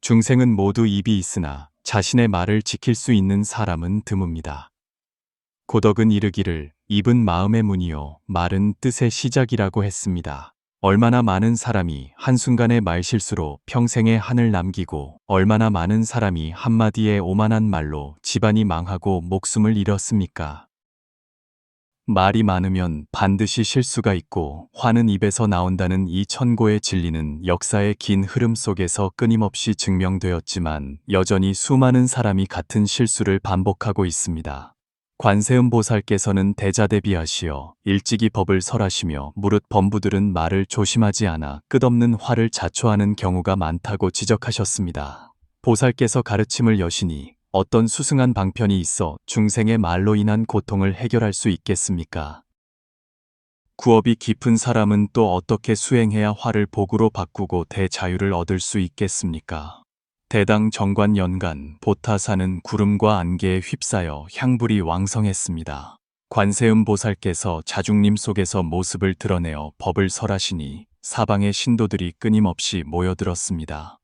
중생은 모두 입이 있으나 자신의 말을 지킬 수 있는 사람은 드뭅니다. 고덕은 이르기를 입은 마음의 문이요 말은 뜻의 시작이라고 했습니다. 얼마나 많은 사람이 한순간의 말실수로 평생의 한을 남기고 얼마나 많은 사람이 한마디의 오만한 말로 집안이 망하고 목숨을 잃었습니까? 말이 많으면 반드시 실수가 있고 화는 입에서 나온다는 이 천고의 진리는 역사의 긴 흐름 속에서 끊임없이 증명되었지만 여전히 수많은 사람이 같은 실수를 반복하고 있습니다. 관세음 보살께서는 대자대비하시어 일찍이 법을 설하시며 무릇 범부들은 말을 조심하지 않아 끝없는 화를 자초하는 경우가 많다고 지적하셨습니다. 보살께서 가르침을 여시니 어떤 수승한 방편이 있어 중생의 말로 인한 고통을 해결할 수 있겠습니까? 구업이 깊은 사람은 또 어떻게 수행해야 화를 복으로 바꾸고 대자유를 얻을 수 있겠습니까? 대당 정관 연간 보타사는 구름과 안개에 휩싸여 향불이 왕성했습니다. 관세음 보살께서 자중림 속에서 모습을 드러내어 법을 설하시니 사방의 신도들이 끊임없이 모여들었습니다.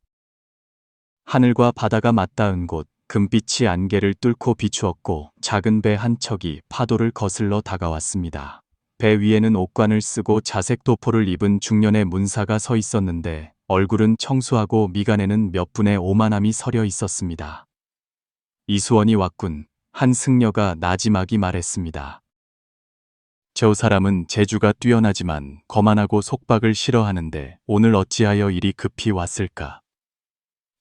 하늘과 바다가 맞닿은 곳, 금빛이 안개를 뚫고 비추었고 작은 배 한 척이 파도를 거슬러 다가왔습니다. 배 위에는 옥관을 쓰고 자색 도포를 입은 중년의 문사가 서 있었는데 얼굴은 청수하고 미간에는 몇 분의 오만함이 서려 있었습니다. 이수원이 왔군. 한 승려가 나지막이 말했습니다. 저 사람은 재주가 뛰어나지만 거만하고 속박을 싫어하는데 오늘 어찌하여 이리 급히 왔을까?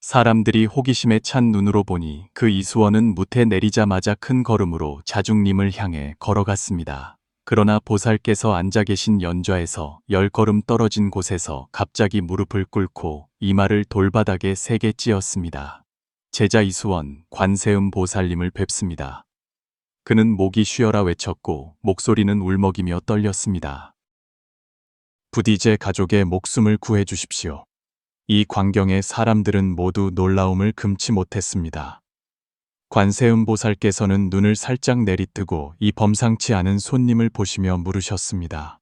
사람들이 호기심에 찬 눈으로 보니 그 이수원은 무태 내리자마자 큰 걸음으로 자중님을 향해 걸어갔습니다. 그러나 보살께서 앉아 계신 연좌에서 10걸음 떨어진 곳에서 갑자기 무릎을 꿇고 이마를 돌바닥에 세게 찧었습니다. 제자 이수원, 관세음 보살님을 뵙습니다. 그는 목이 쉬어라 외쳤고 목소리는 울먹이며 떨렸습니다. 부디 제 가족의 목숨을 구해 주십시오. 이 광경에 사람들은 모두 놀라움을 금치 못했습니다. 관세음 보살께서는 눈을 살짝 내리뜨고 이 범상치 않은 손님을 보시며 물으셨습니다.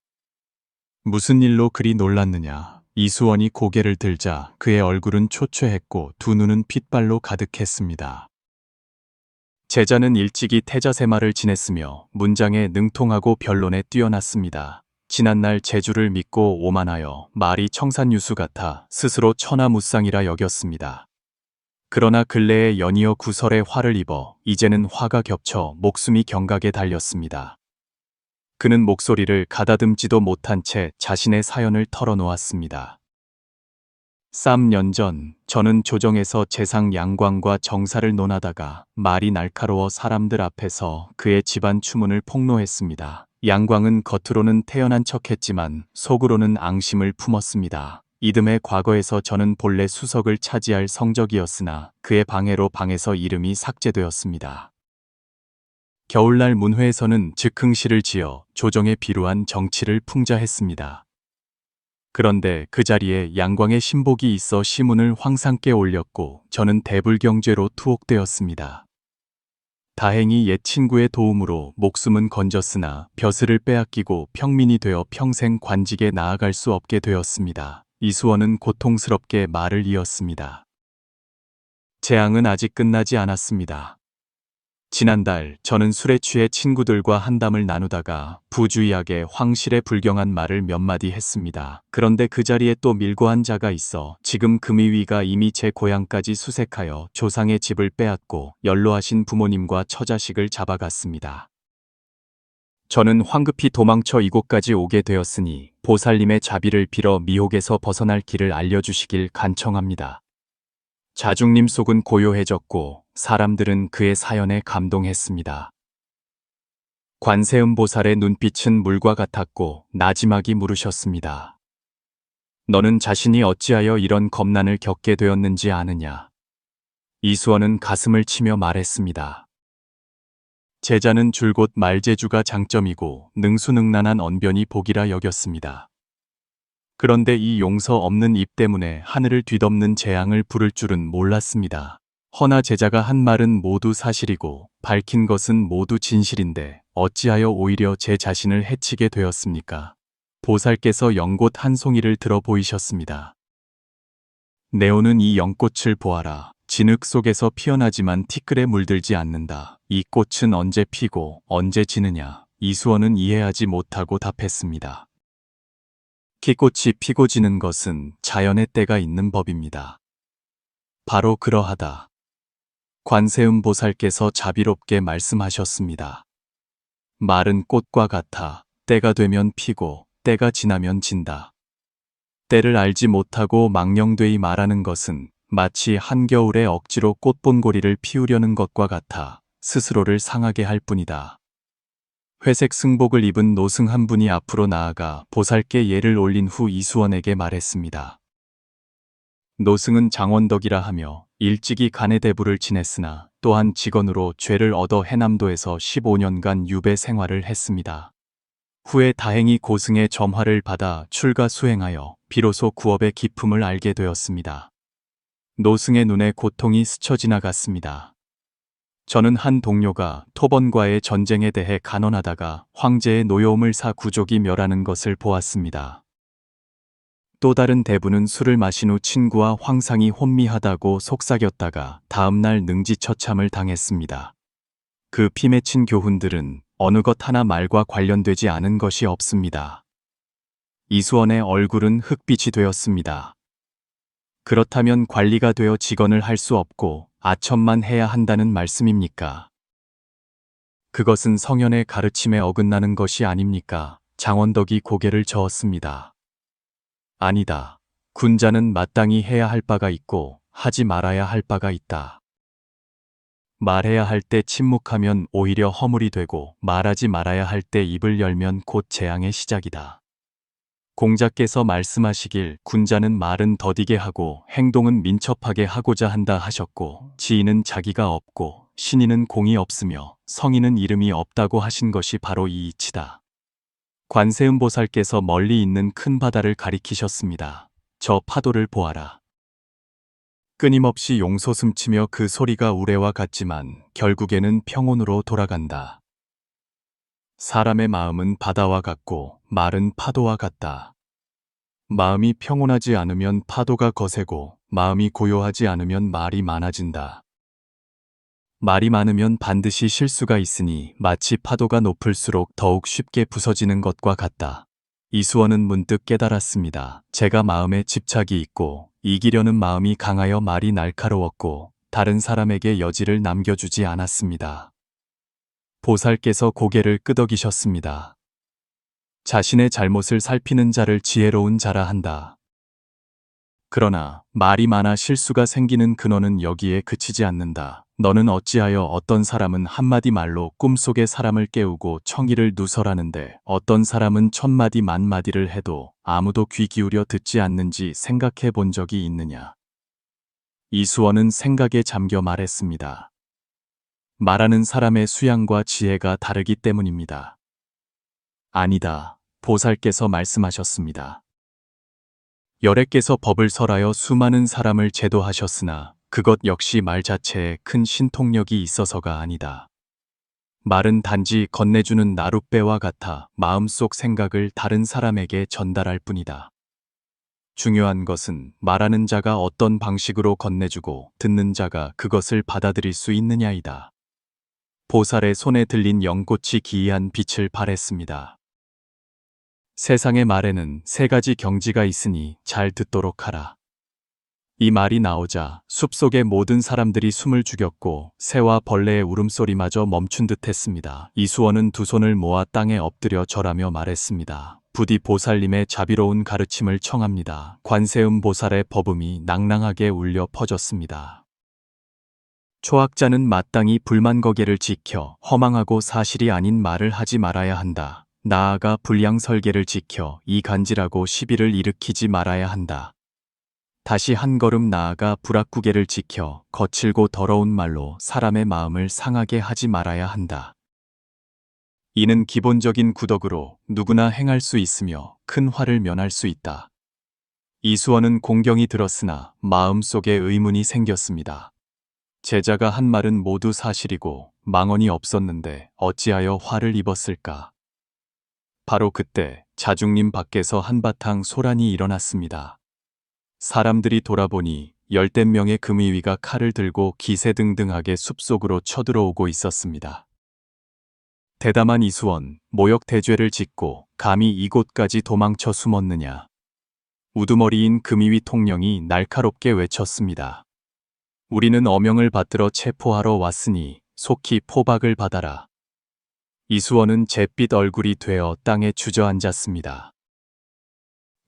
무슨 일로 그리 놀랐느냐? 이수원이 고개를 들자 그의 얼굴은 초췌했고 두 눈은 핏발로 가득했습니다. 제자는 일찍이 태자세마를 지냈으며 문장에 능통하고 변론에 뛰어났습니다. 지난날 재주를 믿고 오만하여 말이 청산유수 같아 스스로 천하무쌍이라 여겼습니다. 그러나 근래에 연이어 구설에 화를 입어 이제는 화가 겹쳐 목숨이 경각에 달렸습니다. 그는 목소리를 가다듬지도 못한 채 자신의 사연을 털어놓았습니다. 3년 전 저는 조정에서 재상 양광과 정사를 논하다가 말이 날카로워 사람들 앞에서 그의 집안 추문을 폭로했습니다. 양광은 겉으로는 태연한 척했지만 속으로는 앙심을 품었습니다. 이듬해 과거에서 저는 본래 수석을 차지할 성적이었으나 그의 방해로 방에서 이름이 삭제되었습니다. 겨울날 문회에서는 즉흥시를 지어 조정에 비루한 정치를 풍자했습니다. 그런데 그 자리에 양광의 신복이 있어 시문을 황상께 올렸고 저는 대불경죄로 투옥되었습니다. 다행히 옛 친구의 도움으로 목숨은 건졌으나 벼슬을 빼앗기고 평민이 되어 평생 관직에 나아갈 수 없게 되었습니다. 이수원은 고통스럽게 말을 이었습니다. 재앙은 아직 끝나지 않았습니다. 지난달 저는 술에 취해 친구들과 한담을 나누다가 부주의하게 황실에 불경한 말을 몇 마디 했습니다. 그런데 그 자리에 또 밀고 한 자가 있어 지금 금위위가 이미 제 고향까지 수색하여 조상의 집을 빼앗고 연로하신 부모님과 처자식을 잡아갔습니다. 저는 황급히 도망쳐 이곳까지 오게 되었으니 보살님의 자비를 빌어 미혹에서 벗어날 길을 알려주시길 간청합니다. 자중님 속은 고요해졌고 사람들은 그의 사연에 감동했습니다. 관세음 보살의 눈빛은 물과 같았고 나지막이 물으셨습니다. 너는 자신이 어찌하여 이런 겁난을 겪게 되었는지 아느냐? 이수원은 가슴을 치며 말했습니다. 제자는 줄곧 말재주가 장점이고 능수능란한 언변이 복이라 여겼습니다. 그런데 이 용서 없는 입 때문에 하늘을 뒤덮는 재앙을 부를 줄은 몰랐습니다. 허나 제자가 한 말은 모두 사실이고 밝힌 것은 모두 진실인데 어찌하여 오히려 제 자신을 해치게 되었습니까? 보살께서 연꽃 한 송이를 들어 보이셨습니다. 네오는 이 연꽃을 보아라. 진흙 속에서 피어나지만 티끌에 물들지 않는다. 이 꽃은 언제 피고 언제 지느냐. 이수원은 이해하지 못하고 답했습니다. 키꽃이 피고 지는 것은 자연의 때가 있는 법입니다. 바로 그러하다. 관세음 보살께서 자비롭게 말씀하셨습니다. 말은 꽃과 같아 때가 되면 피고 때가 지나면 진다. 때를 알지 못하고 망령되이 말하는 것은 마치 한겨울에 억지로 꽃본고리를 피우려는 것과 같아 스스로를 상하게 할 뿐이다. 회색 승복을 입은 노승 한 분이 앞으로 나아가 보살께 예를 올린 후 이수원에게 말했습니다. 노승은 장원덕이라 하며 일찍이 간해대부를 지냈으나 또한 직원으로 죄를 얻어 해남도에서 15년간 유배 생활을 했습니다. 후에 다행히 고승의 점화를 받아 출가 수행하여 비로소 구업의 기품을 알게 되었습니다. 노승의 눈에 고통이 스쳐 지나갔습니다. 저는 한 동료가 토번과의 전쟁에 대해 간언하다가 황제의 노여움을 사 구족이 멸하는 것을 보았습니다. 또 다른 대부는 술을 마신 후 친구와 황상이 혼미하다고 속삭였다가 다음날 능지처참을 당했습니다. 그 피 맺힌 교훈들은 어느 것 하나 말과 관련되지 않은 것이 없습니다. 이수원의 얼굴은 흑빛이 되었습니다. 그렇다면 관리가 되어 직원을 할 수 없고 아첨만 해야 한다는 말씀입니까? 그것은 성현의 가르침에 어긋나는 것이 아닙니까? 장원덕이 고개를 저었습니다. 아니다. 군자는 마땅히 해야 할 바가 있고 하지 말아야 할 바가 있다. 말해야 할 때 침묵하면 오히려 허물이 되고 말하지 말아야 할 때 입을 열면 곧 재앙의 시작이다. 공자께서 말씀하시길 군자는 말은 더디게 하고 행동은 민첩하게 하고자 한다 하셨고 지인은 자기가 없고 신인은 공이 없으며 성인은 이름이 없다고 하신 것이 바로 이 이치다. 관세음보살께서 멀리 있는 큰 바다를 가리키셨습니다. 저 파도를 보아라. 끊임없이 용솟음치며 그 소리가 우레와 같지만 결국에는 평온으로 돌아간다. 사람의 마음은 바다와 같고 말은 파도와 같다. 마음이 평온하지 않으면 파도가 거세고 마음이 고요하지 않으면 말이 많아진다. 말이 많으면 반드시 실수가 있으니 마치 파도가 높을수록 더욱 쉽게 부서지는 것과 같다. 이수원은 문득 깨달았습니다. 제가 마음에 집착이 있고 이기려는 마음이 강하여 말이 날카로웠고 다른 사람에게 여지를 남겨주지 않았습니다. 보살께서 고개를 끄덕이셨습니다. 자신의 잘못을 살피는 자를 지혜로운 자라 한다. 그러나 말이 많아 실수가 생기는 근원은 여기에 그치지 않는다. 너는 어찌하여 어떤 사람은 한마디 말로 꿈속에 사람을 깨우고 청이를 누설하는데 어떤 사람은 천마디 만마디를 해도 아무도 귀 기울여 듣지 않는지 생각해 본 적이 있느냐. 이수원은 생각에 잠겨 말했습니다. 말하는 사람의 수양과 지혜가 다르기 때문입니다. 아니다. 보살께서 말씀하셨습니다. 열애께서 법을 설하여 수많은 사람을 제도하셨으나 그것 역시 말 자체에 큰 신통력이 있어서가 아니다. 말은 단지 건네주는 나룻배와 같아 마음속 생각을 다른 사람에게 전달할 뿐이다. 중요한 것은 말하는 자가 어떤 방식으로 건네주고 듣는 자가 그것을 받아들일 수 있느냐이다. 보살의 손에 들린 연꽃이 기이한 빛을 발했습니다. 세상의 말에는 세 가지 경지가 있으니 잘 듣도록 하라. 이 말이 나오자 숲속의 모든 사람들이 숨을 죽였고 새와 벌레의 울음소리마저 멈춘 듯 했습니다. 이수원은 두 손을 모아 땅에 엎드려 절하며 말했습니다. 부디 보살님의 자비로운 가르침을 청합니다. 관세음 보살의 법음이 낭낭하게 울려 퍼졌습니다. 초학자는 마땅히 불만거계를 지켜 허망하고 사실이 아닌 말을 하지 말아야 한다. 나아가 불량설계를 지켜 이간질하고 시비를 일으키지 말아야 한다. 다시 한 걸음 나아가 불악구계를 지켜 거칠고 더러운 말로 사람의 마음을 상하게 하지 말아야 한다. 이는 기본적인 구덕으로 누구나 행할 수 있으며 큰 화를 면할 수 있다. 이수원은 공경이 들었으나 마음속에 의문이 생겼습니다. 제자가 한 말은 모두 사실이고 망언이 없었는데 어찌하여 화를 입었을까? 바로 그때 자중림 밖에서 한바탕 소란이 일어났습니다. 사람들이 돌아보니 열댓 명의 금이위가 칼을 들고 기세등등하게 숲속으로 쳐들어오고 있었습니다. 대담한 이수원, 모욕대죄를 짓고 감히 이곳까지 도망쳐 숨었느냐. 우두머리인 금이위 통령이 날카롭게 외쳤습니다. 우리는 어명을 받들어 체포하러 왔으니 속히 포박을 받아라. 이수원은 잿빛 얼굴이 되어 땅에 주저앉았습니다.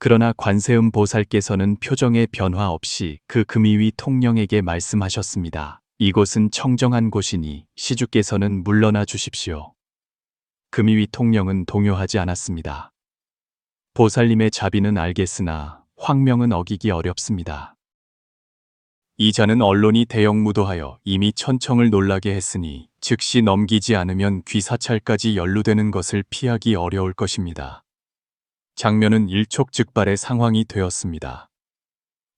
그러나 관세음 보살께서는 표정의 변화 없이 그 금이위 통령에게 말씀하셨습니다. 이곳은 청정한 곳이니 시주께서는 물러나 주십시오. 금이위 통령은 동요하지 않았습니다. 보살님의 자비는 알겠으나 황명은 어기기 어렵습니다. 이 자는 언론이 대형무도하여 이미 천청을 놀라게 했으니 즉시 넘기지 않으면 귀사찰까지 연루되는 것을 피하기 어려울 것입니다. 장면은 일촉즉발의 상황이 되었습니다.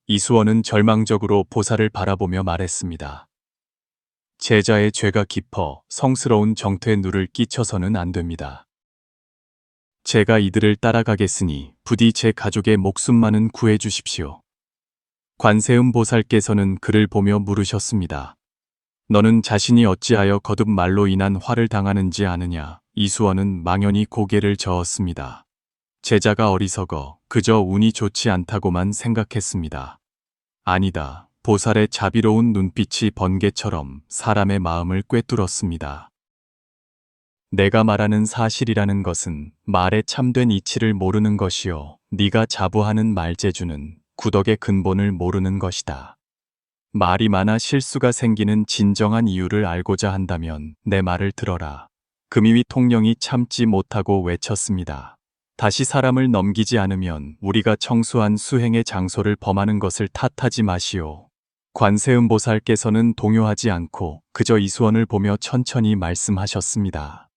이수원은 절망적으로 보살을 바라보며 말했습니다. 제자의 죄가 깊어 성스러운 정퇴 누를 끼쳐서는 안 됩니다. 제가 이들을 따라가겠으니 부디 제 가족의 목숨만은 구해 주십시오. 관세음 보살께서는 그를 보며 물으셨습니다. 너는 자신이 어찌하여 거듭 말로 인한 화를 당하는지 아느냐? 이수원은 망연히 고개를 저었습니다. 제자가 어리석어 그저 운이 좋지 않다고만 생각했습니다. 아니다. 보살의 자비로운 눈빛이 번개처럼 사람의 마음을 꿰뚫었습니다. 내가 말하는 사실이라는 것은 말의 참된 이치를 모르는 것이요. 네가 자부하는 말재주는 구덕의 근본을 모르는 것이다. 말이 많아 실수가 생기는 진정한 이유를 알고자 한다면 내 말을 들어라. 금이위 통령이 참지 못하고 외쳤습니다. 다시 사람을 넘기지 않으면 우리가 청수한 수행의 장소를 범하는 것을 탓하지 마시오. 관세음 보살께서는 동요하지 않고 그저 이수원을 보며 천천히 말씀하셨습니다.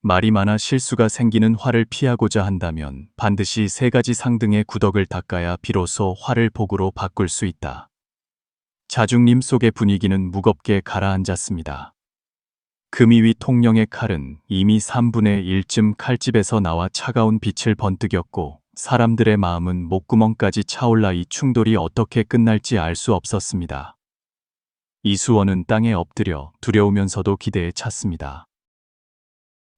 말이 많아 실수가 생기는 화를 피하고자 한다면 반드시 3가지 상등의 구덕을 닦아야 비로소 화를 복으로 바꿀 수 있다. 자중림 속의 분위기는 무겁게 가라앉았습니다. 금이위 통령의 칼은 이미 3분의 1쯤 칼집에서 나와 차가운 빛을 번뜩였고 사람들의 마음은 목구멍까지 차올라 이 충돌이 어떻게 끝날지 알 수 없었습니다. 이수원은 땅에 엎드려 두려우면서도 기대에 찼습니다.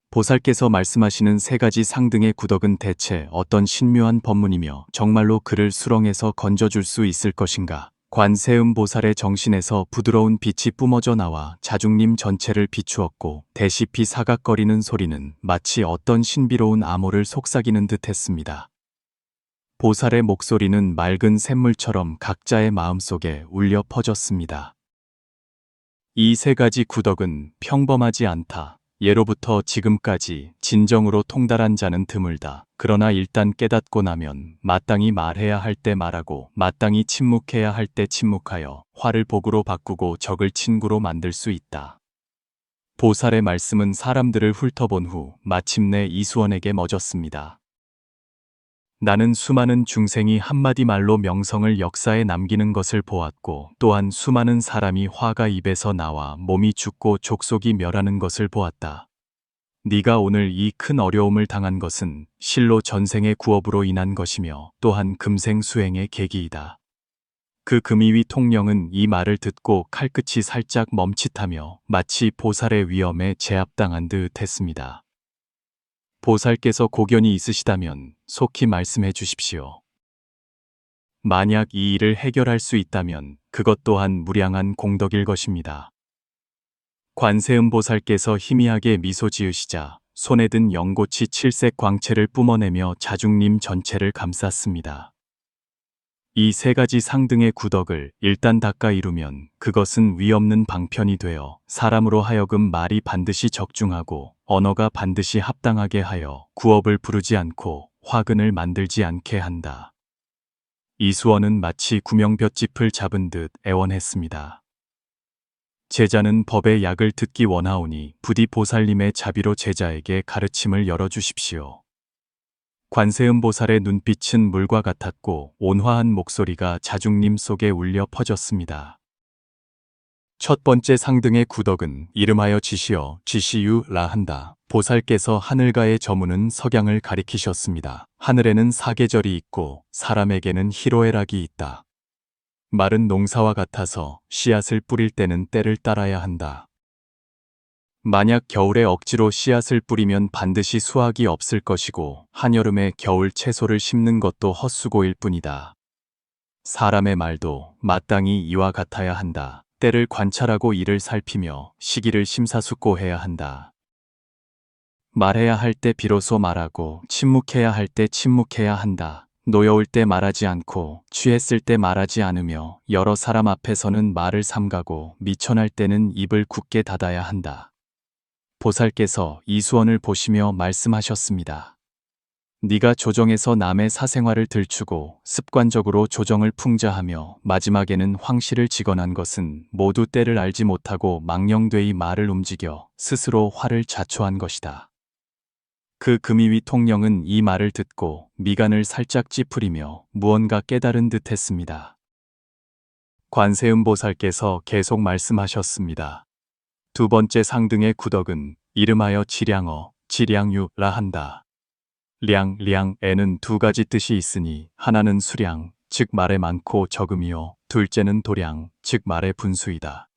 보살께서 말씀하시는 3가지 상등의 구덕은 대체 어떤 신묘한 법문이며 정말로 그를 수렁에서 건져줄 수 있을 것인가? 관세음 보살의 정신에서 부드러운 빛이 뿜어져 나와 자중림 전체를 비추었고 대시피 사각거리는 소리는 마치 어떤 신비로운 암호를 속삭이는 듯 했습니다. 보살의 목소리는 맑은 샘물처럼 각자의 마음속에 울려 퍼졌습니다. 이 3가지 구덕은 평범하지 않다. 예로부터 지금까지 진정으로 통달한 자는 드물다. 그러나 일단 깨닫고 나면 마땅히 말해야 할 때 말하고 마땅히 침묵해야 할 때 침묵하여 화를 복으로 바꾸고 적을 친구로 만들 수 있다. 보살의 말씀은 사람들을 훑어본 후 마침내 이수원에게 멎었습니다. 나는 수많은 중생이 한마디 말로 명성을 역사에 남기는 것을 보았고 또한 수많은 사람이 화가 입에서 나와 몸이 죽고 족속이 멸하는 것을 보았다. 네가 오늘 이 큰 어려움을 당한 것은 실로 전생의 구업으로 인한 것이며 또한 금생 수행의 계기이다. 그 금이위 통령은 이 말을 듣고 칼끝이 살짝 멈칫하며 마치 보살의 위엄에 제압당한 듯 했습니다. 보살께서 고견이 있으시다면 속히 말씀해 주십시오. 만약 이 일을 해결할 수 있다면 그것 또한 무량한 공덕일 것입니다. 관세음 보살께서 희미하게 미소 지으시자 손에 든 연고치 7색 광채를 뿜어내며 자중림 전체를 감쌌습니다. 이 3가지 상등의 구덕을 일단 닦아 이루면 그것은 위없는 방편이 되어 사람으로 하여금 말이 반드시 적중하고 언어가 반드시 합당하게 하여 구업을 부르지 않고 화근을 만들지 않게 한다. 이수원은 마치 구명볏짚을 잡은 듯 애원했습니다. 제자는 법의 약을 듣기 원하오니 부디 보살님의 자비로 제자에게 가르침을 열어주십시오. 관세음 보살의 눈빛은 물과 같았고 온화한 목소리가 자중림 속에 울려 퍼졌습니다. 첫 번째 상등의 구덕은 이름하여 지시어 지시유라 한다. 보살께서 하늘과의 저무는 석양을 가리키셨습니다. 하늘에는 사계절이 있고 사람에게는 희로애락이 있다. 말은 농사와 같아서 씨앗을 뿌릴 때는 때를 따라야 한다. 만약 겨울에 억지로 씨앗을 뿌리면 반드시 수확이 없을 것이고 한여름에 겨울 채소를 심는 것도 헛수고일 뿐이다. 사람의 말도 마땅히 이와 같아야 한다. 때를 관찰하고 이를 살피며 시기를 심사숙고해야 한다. 말해야 할 때 비로소 말하고 침묵해야 할 때 침묵해야 한다. 노여울 때 말하지 않고 취했을 때 말하지 않으며 여러 사람 앞에서는 말을 삼가고 미천할 때는 입을 굳게 닫아야 한다. 보살께서 이수원을 보시며 말씀하셨습니다. 네가 조정에서 남의 사생활을 들추고 습관적으로 조정을 풍자하며 마지막에는 황실을 직언한 것은 모두 때를 알지 못하고 망령되이 말을 움직여 스스로 화를 자초한 것이다. 그 금이위 통령은 이 말을 듣고 미간을 살짝 찌푸리며 무언가 깨달은 듯 했습니다. 관세음보살께서 계속 말씀하셨습니다. 두 번째 상등의 구덕은 이름하여 지량어, 지량유라 한다. 량에는 두 가지 뜻이 있으니 하나는 수량, 즉 말에 많고 적음이요. 둘째는 도량, 즉 말의 분수이다.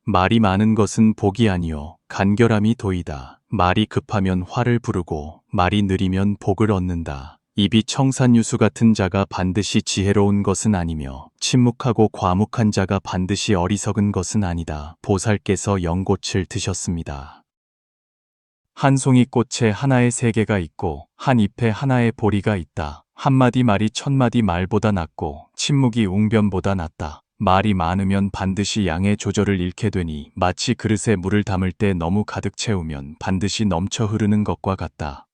말이 많은 것은 복이 아니요 간결함이 도이다. 말이 급하면 화를 부르고 말이 느리면 복을 얻는다. 입이 청산유수 같은 자가 반드시 지혜로운 것은 아니며 침묵하고 과묵한 자가 반드시 어리석은 것은 아니다. 보살께서 연꽃을 드셨습니다. 한 송이 꽃에 하나의 세계가 있고 한 잎에 하나의 보리가 있다. 한마디 말이 천마디 말보다 낫고 침묵이 웅변보다 낫다. 말이 많으면 반드시 양의 조절을 잃게 되니 마치 그릇에 물을 담을 때 너무 가득 채우면 반드시 넘쳐 흐르는 것과 같다.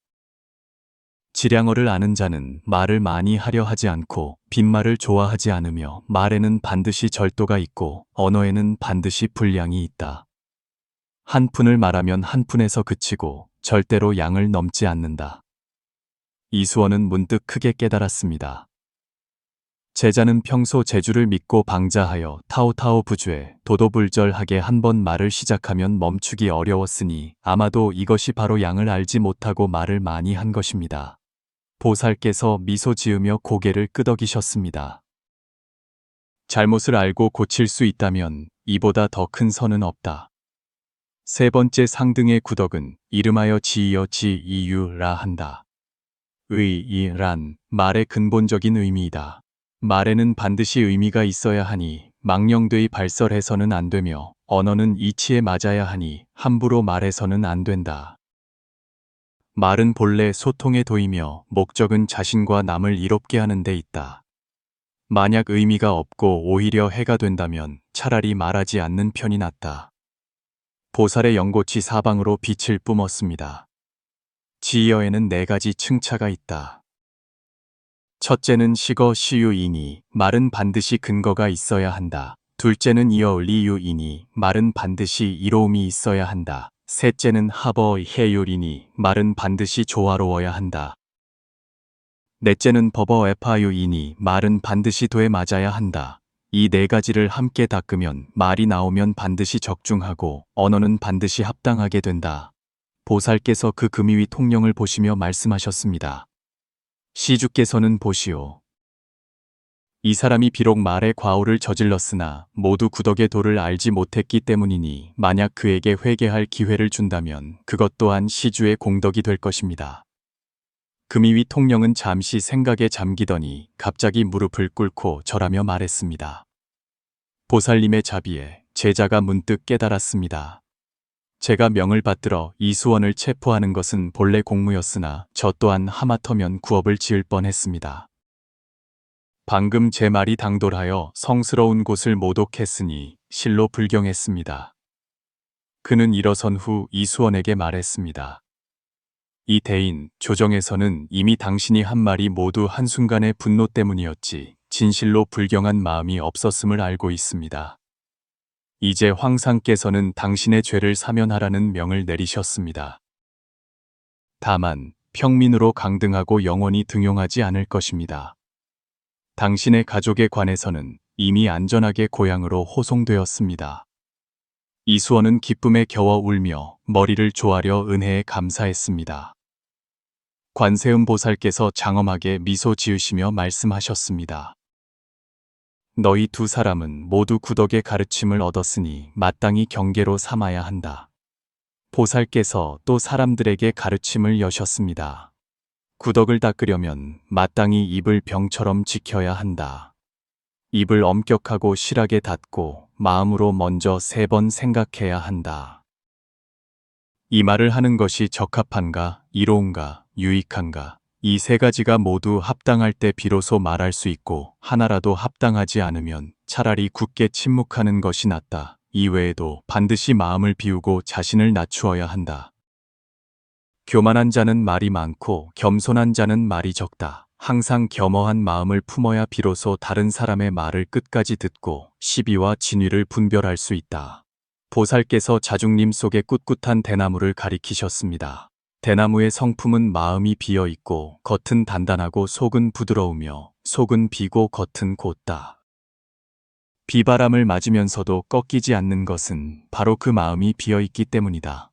지량어를 아는 자는 말을 많이 하려 하지 않고 빈말을 좋아하지 않으며 말에는 반드시 절도가 있고 언어에는 반드시 분량이 있다. 한 푼을 말하면 한 푼에서 그치고 절대로 양을 넘지 않는다. 이수원은 문득 크게 깨달았습니다. 제자는 평소 재주를 믿고 방자하여 타오타오 부주에 도도불절하게 한 번 말을 시작하면 멈추기 어려웠으니 아마도 이것이 바로 양을 알지 못하고 말을 많이 한 것입니다. 보살께서 미소 지으며 고개를 끄덕이셨습니다. 잘못을 알고 고칠 수 있다면 이보다 더 큰 선은 없다. 세 번째 상등의 구덕은 이름하여 지이어 지이유라 한다. 의이란 말의 근본적인 의미이다. 말에는 반드시 의미가 있어야 하니 망령되이 발설해서는 안 되며 언어는 이치에 맞아야 하니 함부로 말해서는 안 된다. 말은 본래 소통의 도이며 목적은 자신과 남을 이롭게 하는 데 있다. 만약 의미가 없고 오히려 해가 된다면 차라리 말하지 않는 편이 낫다. 보살의 연꽃이 사방으로 빛을 뿜었습니다. 지이어에는 4가지 층차가 있다. 첫째는 시거 시유이니 말은 반드시 근거가 있어야 한다. 둘째는 이어 리유이니 말은 반드시 이로움이 있어야 한다. 셋째는 하버 해율이니 말은 반드시 조화로워야 한다. 넷째는 버버 에파유이니 말은 반드시 도에 맞아야 한다. 이 4가지를 함께 닦으면 말이 나오면 반드시 적중하고 언어는 반드시 합당하게 된다. 보살께서 그 금이위 통령을 보시며 말씀하셨습니다. 시주께서는 보시오. 이 사람이 비록 말의 과오를 저질렀으나 모두 구덕의 도를 알지 못했기 때문이니 만약 그에게 회개할 기회를 준다면 그것 또한 시주의 공덕이 될 것입니다. 금이위 통령은 잠시 생각에 잠기더니 갑자기 무릎을 꿇고 절하며 말했습니다. 보살님의 자비에 제자가 문득 깨달았습니다. 제가 명을 받들어 이수원을 체포하는 것은 본래 공무였으나 저 또한 하마터면 구업을 지을 뻔했습니다. 방금 제 말이 당돌하여 성스러운 곳을 모독했으니 실로 불경했습니다. 그는 일어선 후 이수원에게 말했습니다. 이 대인, 조정에서는 이미 당신이 한 말이 모두 한순간의 분노 때문이었지 진실로 불경한 마음이 없었음을 알고 있습니다. 이제 황상께서는 당신의 죄를 사면하라는 명을 내리셨습니다. 다만 평민으로 강등하고 영원히 등용하지 않을 것입니다. 당신의 가족에 관해서는 이미 안전하게 고향으로 호송되었습니다. 이수원은 기쁨에 겨워 울며 머리를 조아려 은혜에 감사했습니다. 관세음 보살께서 장엄하게 미소 지으시며 말씀하셨습니다. 너희 두 사람은 모두 구덕의 가르침을 얻었으니 마땅히 경계로 삼아야 한다. 보살께서 또 사람들에게 가르침을 여셨습니다. 구덕을 닦으려면 마땅히 입을 병처럼 지켜야 한다. 입을 엄격하고 실하게 닫고 마음으로 먼저 3번 생각해야 한다. 이 말을 하는 것이 적합한가, 이로운가, 유익한가? 이 3가지가 모두 합당할 때 비로소 말할 수 있고 하나라도 합당하지 않으면 차라리 굳게 침묵하는 것이 낫다. 이외에도 반드시 마음을 비우고 자신을 낮추어야 한다. 교만한 자는 말이 많고 겸손한 자는 말이 적다. 항상 겸허한 마음을 품어야 비로소 다른 사람의 말을 끝까지 듣고 시비와 진위를 분별할 수 있다. 보살께서 자중림 속의 꿋꿋한 대나무를 가리키셨습니다. 대나무의 성품은 마음이 비어 있고 겉은 단단하고 속은 부드러우며 속은 비고 겉은 곧다. 비바람을 맞으면서도 꺾이지 않는 것은 바로 그 마음이 비어 있기 때문이다.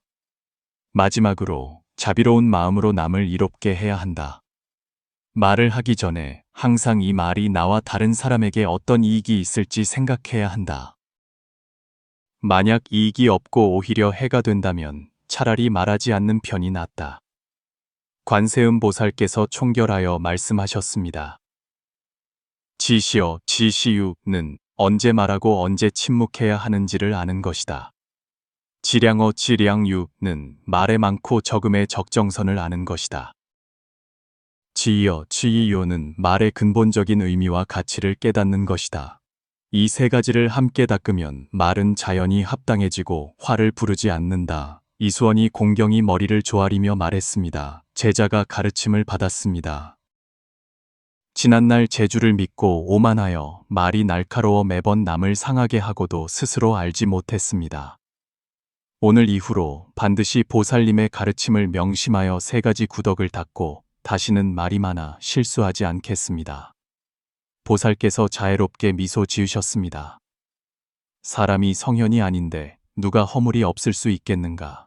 마지막으로 자비로운 마음으로 남을 이롭게 해야 한다. 말을 하기 전에 항상 이 말이 나와 다른 사람에게 어떤 이익이 있을지 생각해야 한다. 만약 이익이 없고 오히려 해가 된다면 차라리 말하지 않는 편이 낫다. 관세음 보살께서 총결하여 말씀하셨습니다. 지시어, 지시유는 언제 말하고 언제 침묵해야 하는지를 아는 것이다. 지량어, 지량유는 말에 많고 적음의 적정선을 아는 것이다. 지이어, 지이요는 말의 근본적인 의미와 가치를 깨닫는 것이다. 이 3가지를 함께 닦으면 말은 자연히 합당해지고 화를 부르지 않는다. 이수원이 공경히 머리를 조아리며 말했습니다. 제자가 가르침을 받았습니다. 지난날 재주를 믿고 오만하여 말이 날카로워 매번 남을 상하게 하고도 스스로 알지 못했습니다. 오늘 이후로 반드시 보살님의 가르침을 명심하여 3가지 구덕을 닦고 다시는 말이 많아 실수하지 않겠습니다. 보살께서 자애롭게 미소 지으셨습니다. 사람이 성현이 아닌데 누가 허물이 없을 수 있겠는가?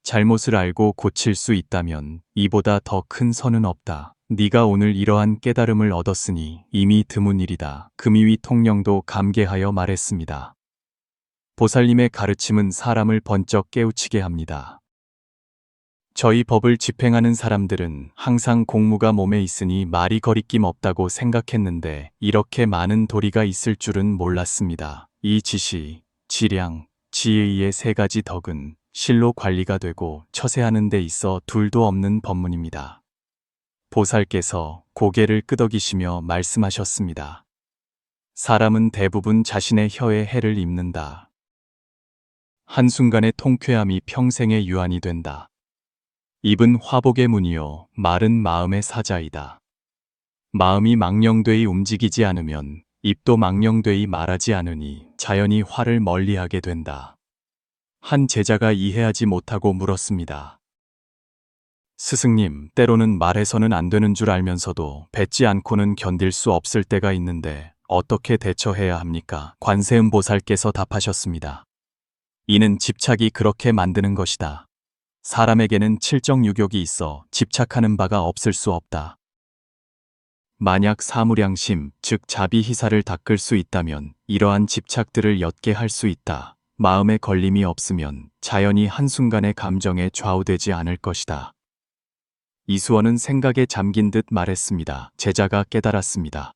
잘못을 알고 고칠 수 있다면 이보다 더 큰 선은 없다. 네가 오늘 이러한 깨달음을 얻었으니 이미 드문 일이다. 금이위 통령도 감개하여 말했습니다. 보살님의 가르침은 사람을 번쩍 깨우치게 합니다. 저희 법을 집행하는 사람들은 항상 공무가 몸에 있으니 말이 거리낌 없다고 생각했는데 이렇게 많은 도리가 있을 줄은 몰랐습니다. 이 지시, 지량, 지의의 3가지 덕은 실로 관리가 되고 처세하는 데 있어 둘도 없는 법문입니다. 보살께서 고개를 끄덕이시며 말씀하셨습니다. 사람은 대부분 자신의 혀에 해를 입는다. 한순간의 통쾌함이 평생의 유한이 된다. 입은 화복의 문이요 말은 마음의 사자이다. 마음이 망령되이 움직이지 않으면 입도 망령되이 말하지 않으니 자연히 화를 멀리하게 된다. 한 제자가 이해하지 못하고 물었습니다. 스승님, 때로는 말해서는 안 되는 줄 알면서도 뱉지 않고는 견딜 수 없을 때가 있는데 어떻게 대처해야 합니까? 관세음 보살께서 답하셨습니다. 이는 집착이 그렇게 만드는 것이다. 사람에게는 칠정유격이 있어 집착하는 바가 없을 수 없다. 만약 사무량심, 즉 자비희사를 닦을 수 있다면 이러한 집착들을 옅게 할 수 있다. 마음에 걸림이 없으면 자연히 한순간의 감정에 좌우되지 않을 것이다. 이수원은 생각에 잠긴 듯 말했습니다. 제자가 깨달았습니다.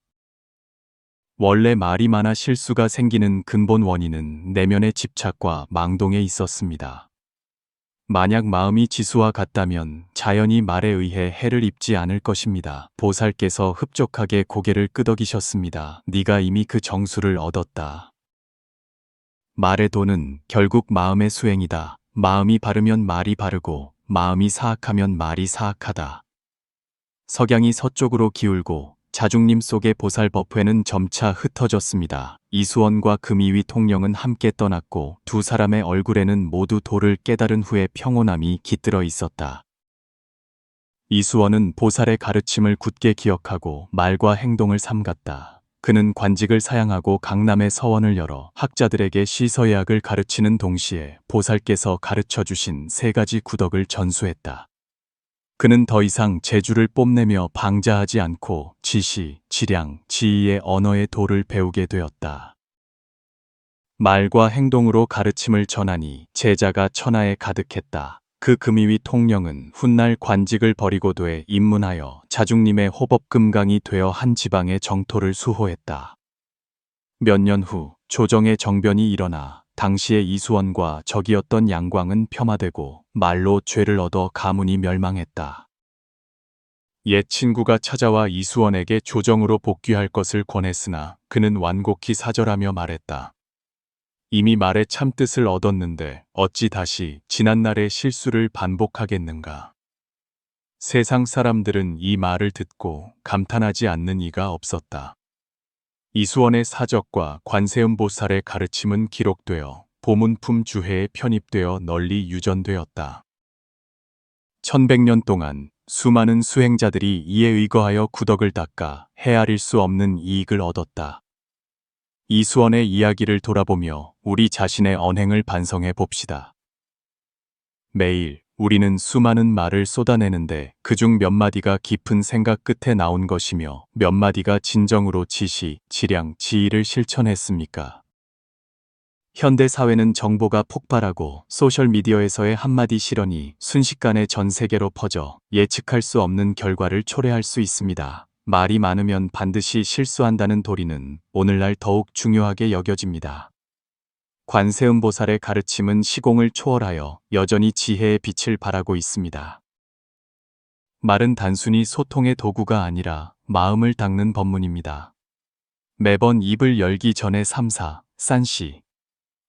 원래 말이 많아 실수가 생기는 근본 원인은 내면의 집착과 망동에 있었습니다. 만약 마음이 지수와 같다면 자연히 말에 의해 해를 입지 않을 것입니다. 보살께서 흡족하게 고개를 끄덕이셨습니다. 네가 이미 그 정수를 얻었다. 말의 도는 결국 마음의 수행이다. 마음이 바르면 말이 바르고 마음이 사악하면 말이 사악하다. 석양이 서쪽으로 기울고 자중림 속의 보살법회는 점차 흩어졌습니다. 이수원과 금이위 통령은 함께 떠났고 두 사람의 얼굴에는 모두 도를 깨달은 후에 평온함이 깃들어 있었다. 이수원은 보살의 가르침을 굳게 기억하고 말과 행동을 삼갔다. 그는 관직을 사양하고 강남의 서원을 열어 학자들에게 시서예학을 가르치는 동시에 보살께서 가르쳐 주신 3가지 구덕을 전수했다. 그는 더 이상 재주를 뽐내며 방자하지 않고 지시, 지량, 지위의 언어의 도를 배우게 되었다. 말과 행동으로 가르침을 전하니 제자가 천하에 가득했다. 그 금이위 통령은 훗날 관직을 버리고돼 입문하여 자중림의 호법금강이 되어 한 지방의 정토를 수호했다. 몇 년 후 조정의 정변이 일어나 당시의 이수원과 적이었던 양광은 폄하되고 말로 죄를 얻어 가문이 멸망했다. 옛 친구가 찾아와 이수원에게 조정으로 복귀할 것을 권했으나 그는 완곡히 사절하며 말했다. 이미 말의 참뜻을 얻었는데 어찌 다시 지난날의 실수를 반복하겠는가. 세상 사람들은 이 말을 듣고 감탄하지 않는 이가 없었다. 이수원의 사적과 관세음보살의 가르침은 기록되어 보문품 주해에 편입되어 널리 유전되었다. 1100년 동안 수많은 수행자들이 이에 의거하여 구덕을 닦아 헤아릴 수 없는 이익을 얻었다. 이수원의 이야기를 돌아보며 우리 자신의 언행을 반성해 봅시다. 매일 우리는 수많은 말을 쏟아내는데 그중 몇 마디가 깊은 생각 끝에 나온 것이며 몇 마디가 진정으로 지시, 지량, 지위를 실천했습니까? 현대 사회는 정보가 폭발하고 소셜미디어에서의 한마디 실언이 순식간에 전 세계로 퍼져 예측할 수 없는 결과를 초래할 수 있습니다. 말이 많으면 반드시 실수한다는 도리는 오늘날 더욱 중요하게 여겨집니다. 관세음보살의 가르침은 시공을 초월하여 여전히 지혜의 빛을 발하고 있습니다. 말은 단순히 소통의 도구가 아니라 마음을 닦는 법문입니다. 매번 입을 열기 전에 삼사, 산시.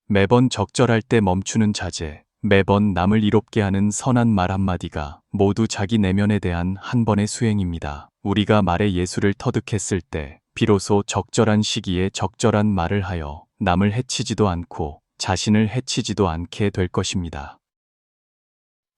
매번 적절할 때 멈추는 자제, 매번 남을 이롭게 하는 선한 말 한마디가 모두 자기 내면에 대한 한 번의 수행입니다. 우리가 말의 예술을 터득했을 때 비로소 적절한 시기에 적절한 말을 하여 남을 해치지도 않고 자신을 해치지도 않게 될 것입니다.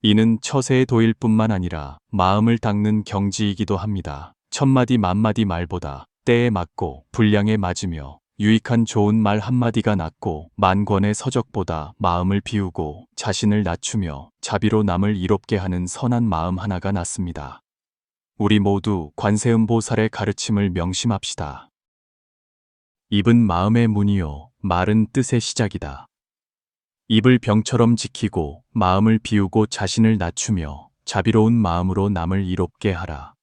이는 처세의 도일 뿐만 아니라 마음을 닦는 경지이기도 합니다. 천마디 만마디 말보다 때에 맞고 분량에 맞으며 유익한 좋은 말 한마디가 낫고 만권의 서적보다 마음을 비우고 자신을 낮추며 자비로 남을 이롭게 하는 선한 마음 하나가 낫습니다. 우리 모두 관세음보살의 가르침을 명심합시다. 입은 마음의 문이요, 말은 뜻의 시작이다. 입을 병처럼 지키고 마음을 비우고 자신을 낮추며 자비로운 마음으로 남을 이롭게 하라.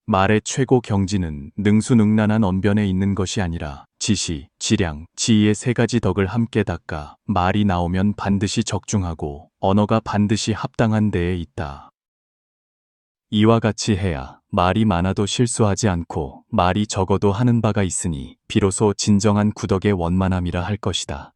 말의 최고 경지는 능수능란한 언변에 있는 것이 아니라 지시, 지량, 지위의 3가지 덕을 함께 닦아 말이 나오면 반드시 적중하고 언어가 반드시 합당한 데에 있다. 이와 같이 해야 말이 많아도 실수하지 않고 말이 적어도 하는 바가 있으니 비로소 진정한 구덕의 원만함이라 할 것이다.